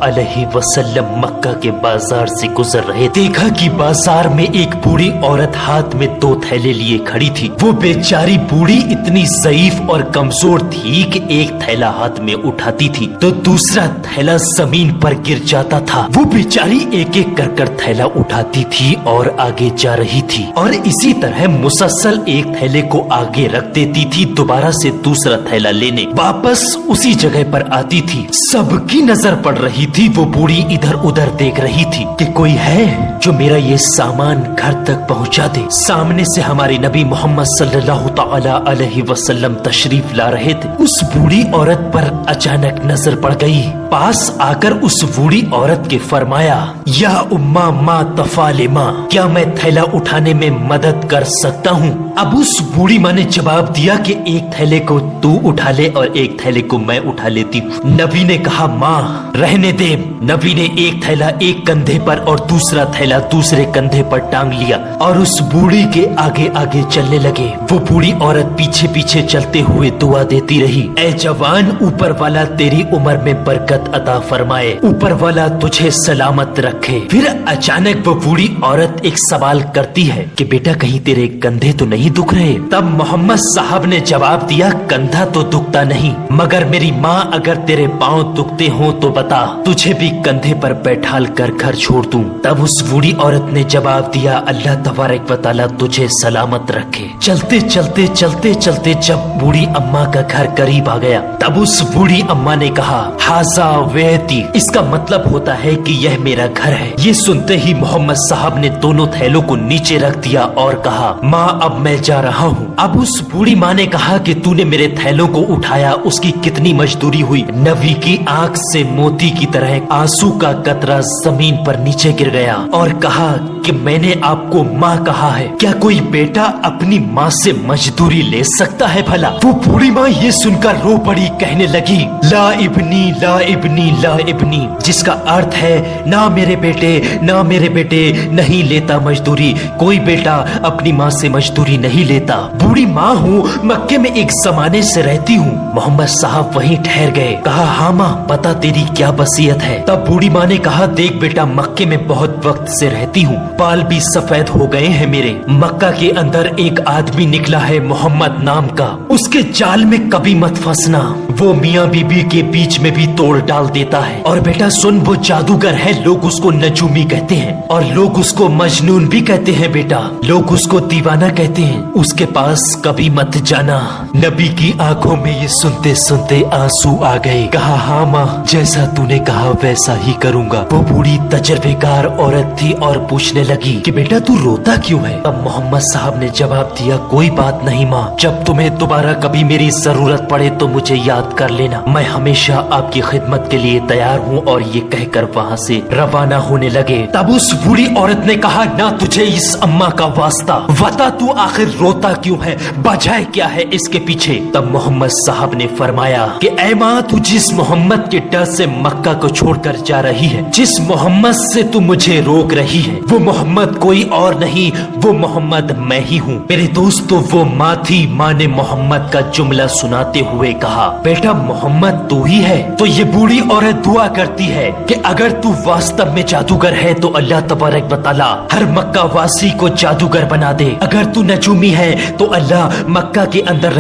अलैहि वसल्लम मक्का के बाजार से गुजर रहे। देखा कि बाजार में एक बूढ़ी औरत हाथ में 2 थैले लिए खड़ी थी। वो बेचारी बूढ़ी इतनी ज़ईफ और कमजोर थी कि एक थैला हाथ में उठाती थी तो दूसरा थैला जमीन पर गिर जाता था। वो बेचारी एक एक कर थैला उठाती थी और आगे जा रही थी और इसी तरह मुसलसल एक थैले को आगे रख देती थी, दोबारा से दूसरा थैला लेने वापस उसी जगह पर आती थी। सबकी नजर पड़ रही थी। वो बूढ़ी इधर उधर देख रही थी कि कोई है जो मेरा ये सामान घर तक पहुंचा दे। सामने से हमारे नबी मोहम्मद सल्लल्लाहु तआला अलैहि वसल्लम तशरीफ ला रहे थे। उस बूढ़ी औरत पर अचानक नजर पड़ गई। पास आकर उस बूढ़ी औरत के फरमाया, या उम्मा मा तफालिमा, क्या मैं थैला उठाने में मदद कर सकता हूँ? अब उस बूढ़ी माँ ने जवाब दिया कि एक थैले को तू उठा ले और एक थैले को मैं उठा लेती हूँ। नबी ने कहा, माँ रहने दे। नबी ने एक थैला एक कंधे पर और दूसरा थैला दूसरे कंधे पर टांग लिया और उस बूढ़ी के आगे आगे चलने लगे। वो बूढ़ी औरत पीछे पीछे चलते हुए दुआ देती रही, ऐ जवान, ऊपर वाला तेरी उम्र में बरकत अता फरमाए, ऊपर वाला तुझे सलामत रखे। फिर अचानक वो बूढ़ी औरत एक सवाल करती है कि बेटा कहीं तेरे कंधे तो नहीं दुख रहे? तब मोहम्मद साहब ने जवाब दिया, कंधा तो दुखता नहीं, मगर मेरी माँ अगर तेरे पाँव दुखते हो तो बता, तुझे भी कंधे पर बैठाल कर घर छोड़ दूं। तब उस बूढ़ी औरत ने जवाब दिया, अल्लाह तबारक व तआला तुझे सलामत रखे। चलते चलते चलते चलते जब बूढ़ी अम्मा का घर करीब आ गया तब उस बूढ़ी अम्मा ने कहा, हाजा वेती, इसका मतलब होता है कि यह मेरा घर है। ये सुनते ही मोहम्मद साहब ने दोनों थैलों को नीचे रख दिया और कहा, माँ अब मैं जा रहा हूँ। अब उस बूढ़ी माँ ने कहा कि तूने मेरे थैलों को उठाया, उसकी कितनी मजदूरी हुई? नबी की आंख से मोती की तरह आंसू का कतरा जमीन पर नीचे गिर गया और कहा कि मैंने आपको माँ कहा है, क्या कोई बेटा अपनी माँ से मजदूरी ले सकता है भला? वो बूढ़ी माँ ये सुनकर रो पड़ी, कहने लगी, ला इब्नी ला इब्नी ला इब्नी, जिसका अर्थ है ना मेरे बेटे ना मेरे बेटे नहीं लेता मजदूरी, कोई बेटा अपनी माँ से मजदूरी नहीं लेता। बूढ़ी माँ हूँ, मक्के में एक जमाने से रहती हूँ। मोहम्मद साहब वहीं ठहर गए। कहा, हाँ माँ बता तेरी क्या वसीयत है? तब बूढ़ी माँ ने कहा, देख बेटा मक्के में बहुत वक्त से रहती हूँ, बाल भी सफेद हो गए हैं मेरे। मक्का के अंदर एक आदमी निकला है मोहम्मद नाम का, उसके जाल में कभी मत फंसना, वो मियाँ बीबी के बीच में भी तोड़ डाल देता है। और बेटा सुन, वो जादूगर है, लोग उसको नजूमी कहते हैं और लोग उसको मजनून भी कहते हैं बेटा, लोग उसको दीवाना कहते हैं, उसके पास कभी मत जाना। नबी की आंखों में ये सुनते सुनते आंसू आ गए। कहा, हाँ माँ जैसा तूने कहा वैसा ही करूँगा। वो बूढ़ी तजर्बेकार औरत थी और पूछने लगी कि बेटा तू रोता क्यों है? तब मोहम्मद साहब ने जवाब दिया, कोई बात नहीं माँ, जब तुम्हें दोबारा कभी मेरी जरूरत पड़े तो मुझे याद कर लेना, मैं हमेशा आपकी खिदमत के लिए तैयार हूँ। और ये कहकर वहाँ से रवाना होने लगे। तब उस बूढ़ी औरत ने कहा, ना तुझे इस अम्मा का वास्ता, बता तू आखिर रोता क्यों है, वजह क्या है इसके पीछे? तब मोहम्मद साहब ने फरमाया कि ऐ माँ, तू जिस मोहम्मद के डर से मक्का को छोड़कर जा रही है, जिस मोहम्मद से तू मुझे रोक रही है, वो मोहम्मद कोई और नहीं, वो मोहम्मद मैं ही हूँ। मेरे दोस्तों वो माँ थी। माँ ने मोहम्मद का जुमला सुनाते हुए कहा, बेटा मोहम्मद तू ही है? तो ये बूढ़ी औरत दुआ करती है कि अगर तू वास्तव में जादूगर है तो अल्लाह तबारक व तआला हर मक्का वासी को जादूगर बना दे, अगर तू नजूमी है तो अल्लाह मक्का के अंदर